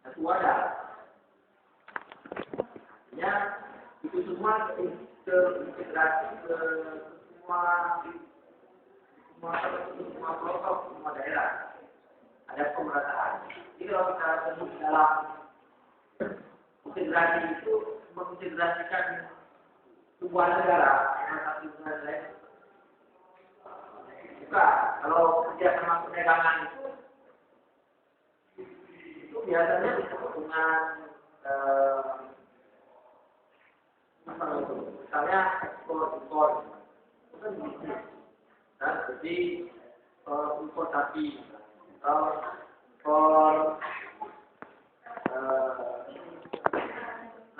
satu wadah. Ya, itu semua terintegrasi ke semua pelosok, semua daerah. Ada pemerataan. Jadi kalau kita sebut dalam integrasi itu mengintegrasikan sebuah negara dengan satu negara lain. Bukan. Kalau kerjasama perdagangan itu biasanya disebut dengan misalnya ekspor, itu kan bisnis. Nah, jadi impor sapi atau impor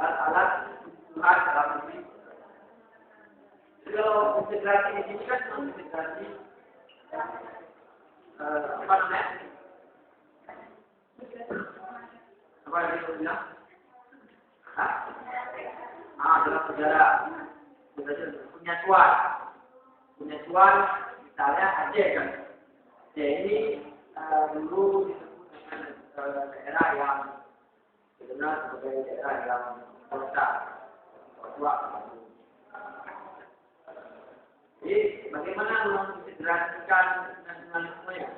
alat kebutuhan dalam negeri. Jadi kalau integrasi di sini kan integrasi apa namanya? Apa yang dia bilang? Adalah saudara punya tuan, misalnya Aceh kan. Aceh ini dulu disebut dengan daerah yang dikenal sebagai daerah yang kota. Jadi bagaimana mengintegrasikan nasionalismenya,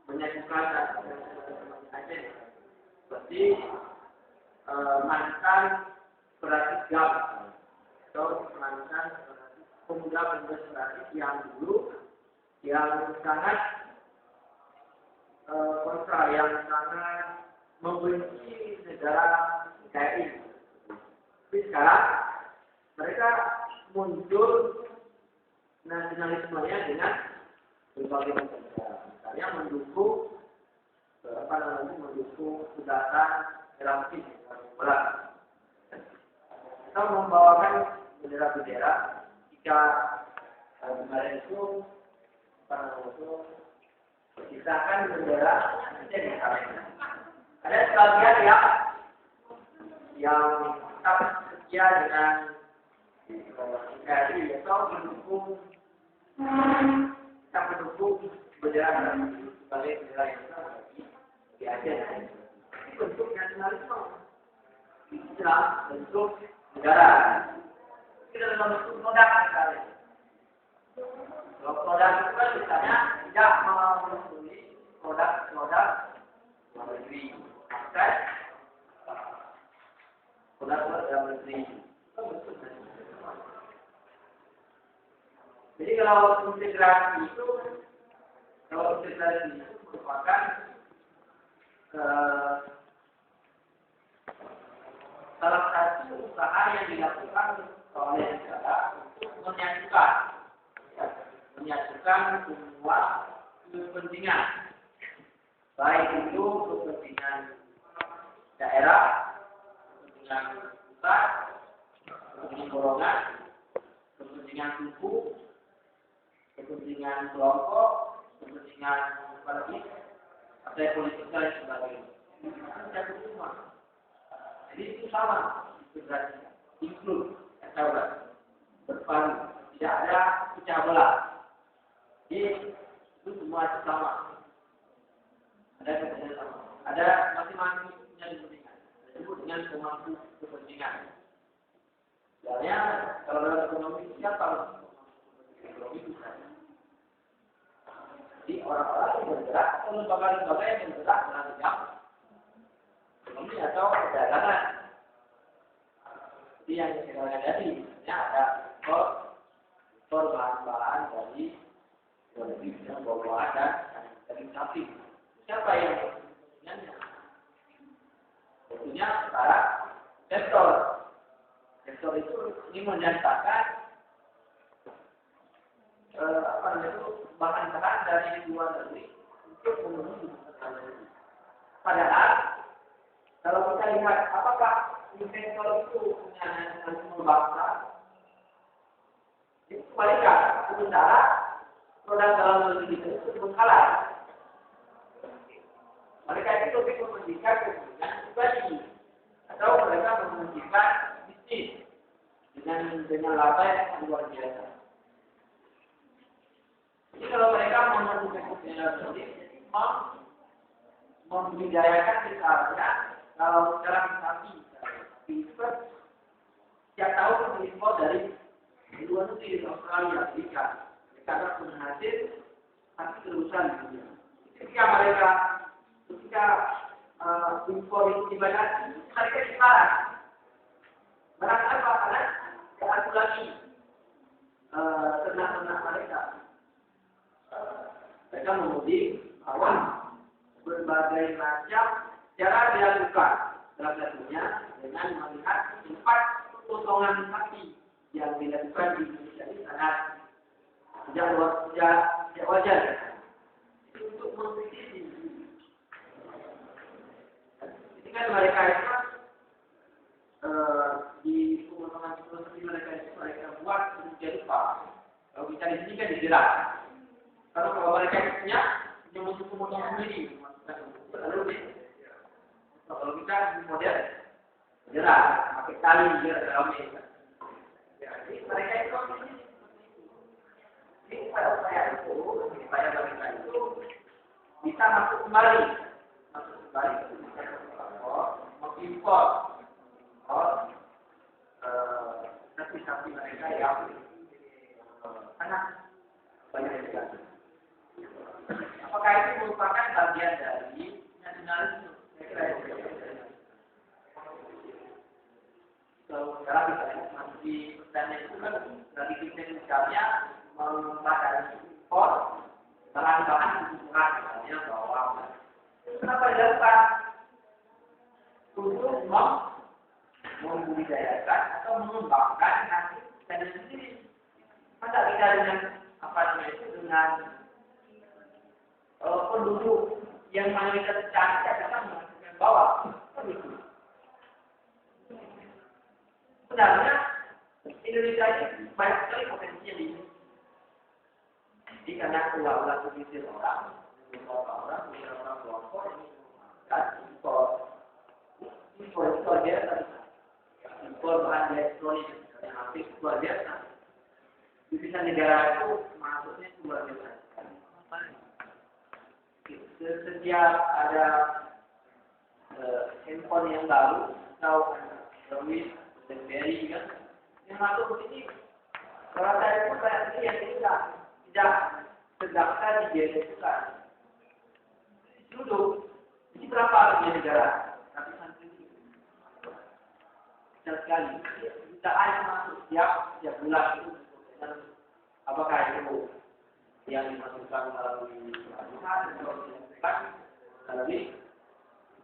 menyatukan Aceh seperti mantan Peratif Gam atau mantan pemuda-pemuda Peratif yang dulu yang sangat kontra, yang sangat membenci negara NKRI. Tapi sekarang mereka muncul nasionalismenya dengan berbagai macam cara. Misalnya mendukung kudeta Irancis atau membawakan bendera-bendera jika kemarin itu berkisahkan bendera misalnya. Ada sebagian yang tetap setia dengan NKRI atau mendukung bendera sebagai bendera yang sama di Aceh. Ini bentuk nasionalisme. Islam bentuk negara. Kita dalam bentuk produk misalnya. Kalau produk itu kan misalnya tidak memenuhi produk luar negeri. Akses produk dalam negeri. Jadi kalau integrasi itu merupakan salah satu usaha yang dilakukan oleh negara untuk menyatukan semua kepentingan, baik itu kepentingan daerah, kepentingan pusat, kepentingan golongan, kepentingan suku, kepentingan kelompok, kepentingan partai, partai politik dan sebagainya. Satu semua. Jadi itu sama, integrasi, include, atau berpadu, tidak ada pecah belah. Jadi itu semua itu sama. Ada kepentingan sama. Ada masing-masing punya kepentingan. Disebut dengan pemangku kepentingan. Misalnya kalau dalam ekonomi siapa? Ekonomi bisa. Jadi orang-orang yang bergerak atau lembaga-lembaga yang bergerak dalam bidang ekonomi atau perdagangan. Jadi yang saya tadi, ada bahan-bahan dari buah-buahan dan dari sapi. Siapa yang kepentingannya? Tentunya para sektor. Sektor itu ingin mendatangkan bahan-bahan dari luar negeri untuk memenuhi kebutuhan negeri. Padahal kalau kita lihat apakah investor itu punya nasionalisme bangsa, itu kebalikan. Sementara produk dalam negeri itu berkalah. Mereka itu lebih mementingkan kepentingan pribadi atau mereka mementingkan bisnis dengan laba yang luar biasa. Jadi kalau mereka mementingkan kepentingan sendiri, membudidayakan misalnya kalau sekarang sapi itu setiap tahun mengimpor dari luar negeri, Australia, Amerika, karena penghasil sapi terusan di dunia. Ketika impor itu dibatasi, mereka dilarang. Barang apa? Karena keaturasi ternak-ternak mereka. Mereka menguji bahwa berbagai macam cara dilakukan. Salah satunya dengan melihat tempat potongan sapi yang dilakukan di Indonesia ini sangat tidak wajar. Itu untuk mengkritisi. Ini kan mereka itu di pemotongan sapi mereka buat menjadi apa? Kalau kita di sini kan dijerat. Kalau mereka punya untuk pemotongan sendiri, kalau kita model jerat, pakai tali jerat dalamnya. Jadi mereka itu ini pada mereka itu bisa masuk kembali mengimpor sapi-sapi mereka yang sangat banyak sekali. Apakah itu merupakan bagian dari nasionalisme? Kalau sekarang misalnya masih pertanyaan itu kan dari kita misalnya membatasi impor bahan-bahan kebutuhan misalnya bawang. Kenapa dilakukan? Untuk membudidayakan atau mengembangkan hasil dan sendiri. Masa kita dengan apa namanya itu dengan penduduk yang mayoritas cantik akan menghasilkan bawang. Sebenarnya Indonesia ini banyak sekali potensinya di sini. Jadi karena ulah-ulah segelintir orang, beberapa kelompok ini menggunakan impor itu luar biasa. Impor bahan elektronik yang hampir luar biasa. Devisa negara itu masuknya luar biasa. Setiap ada handphone yang baru atau Android, BlackBerry kan, yang masuk ke sini, rata itu banyak sekali yang tidak terdaftar di biaya cukai. Duduk, ini berapa harga negara? Ratusan triliun. Besar sekali. Jutaan yang masuk setiap bulan itu. Apakah itu yang dimasukkan melalui pelabuhan atau dimasukkan melalui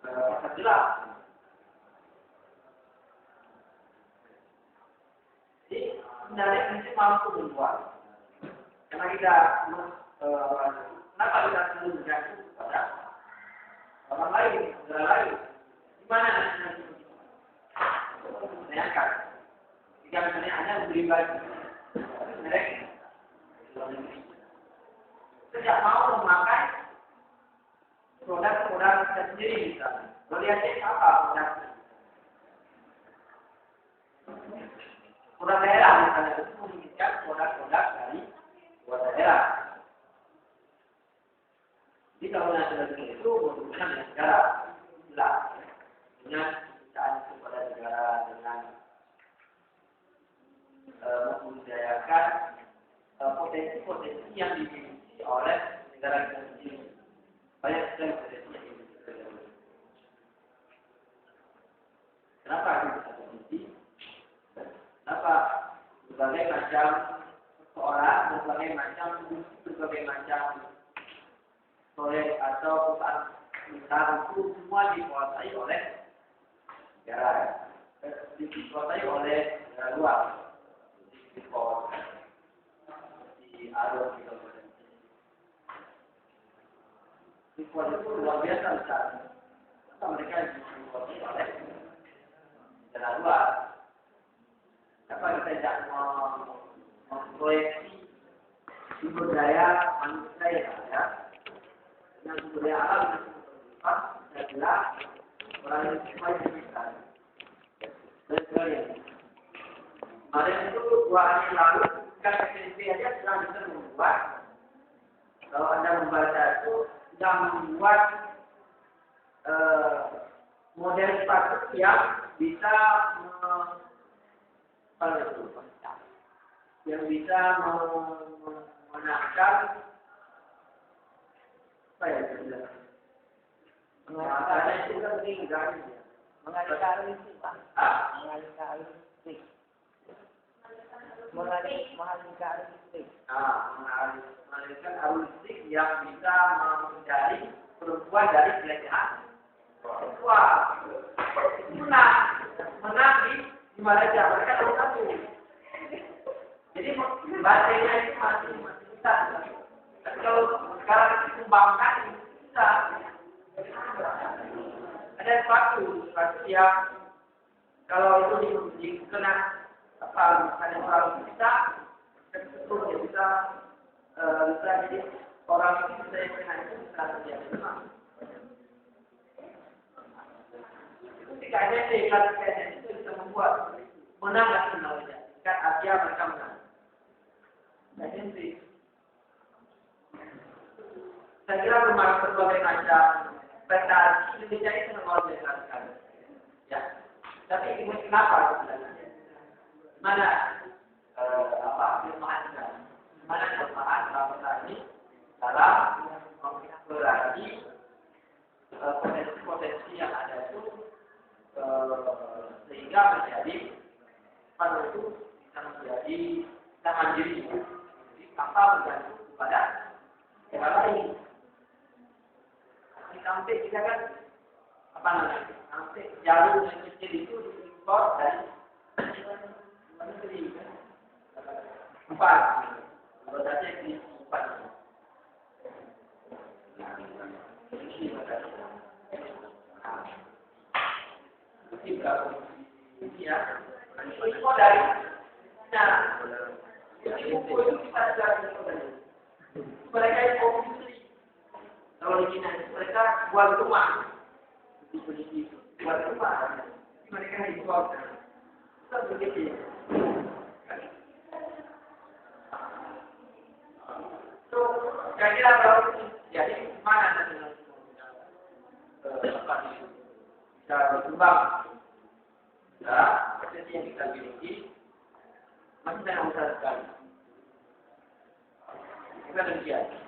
pasar gelap? Jadi sebenarnya ini mampu menjual. Karena kita kenapa kita selalu bergantung kepada orang lain, negara lain? Di mana nasionalisme kita? Bayangkan, jika misalnya Anda membeli baju, mereka tidak mau memakai produk-produk sendiri misalnya. Melihatnya apa produknya? Produk daerah misalnya itu menginginkan produk-produk dari luar daerah. Jadi kalau nasionalisme itu membutuhkan negara jelas dengan kecintaan kepada negara dengan membudidayakan potensi-potensi yang dimiliki oleh negara kita sendiri. Banyak sekali potensi yang dimiliki oleh negara. Kenapa kita potensi? Kenapa berbagai macam seorang, berbagai macam proyek atau perusahaan besar itu semua dikuasai oleh negara, dikuasai oleh negara luar. Impor itu luar biasa besar. Maka mereka dikuasai oleh negara luar. Kenapa kita tidak memproyeksi sumber daya manusia yang ada dengan sumber daya alam yang cepat, saya kira orang yang semuanya bisa. Dan sebagainya. Kemarin itu 2 hari lalu, kan SNP aja sudah bisa membuat. Kalau Anda membaca itu, sudah membuat model sepatu yang bisa menangkan apa ya sebenarnya? Mengalihkan itu kan meninggal. Mengalihkan listrik, Pak. Mengalihkan listrik. Mengalihkan listrik. Mengalihkan arus listrik yang bisa menghindari perempuan dari pelecehan seksual. Menang di Malaysia. Mereka tahu satu. Jadi baterainya itu masih bisa. Tapi kalau sekarang dikembangkan bisa. Ada sepatu yang kalau itu dikena misalnya orang bisa, itu dia bisa jadi orang itu bisa yang kena itu bisa terjadi demam. Itu jika ada kelas itu bisa membuat menang atau menang. Kan Asia mereka menang. Jadi saya kira berbagai macam prestasi Indonesia itu nomor sekali. Ya, tapi ini kenapa? Mana kelemahan kita? Mana kelemahan bangsa ini dalam mengeksplorasi potensi yang ada itu sehingga menjadi pada itu bisa menjadi mandiri, jadi tanpa bergantung kepada negara lain. Sampai kita kan sampai jalur yang kecil itu diimpor dari negeri kan. Empat, kalau saja di empat. Tiga ya, impor dari impor itu kita sudah mereka impor kalau di China mereka buat rumah, buat rumah, mereka impor. Kita begitu. So, kira-kira kalau jadi mana nasional bisa berkembang? Ya, potensi yang kita miliki masih sangat besar sekali. Kita demikian.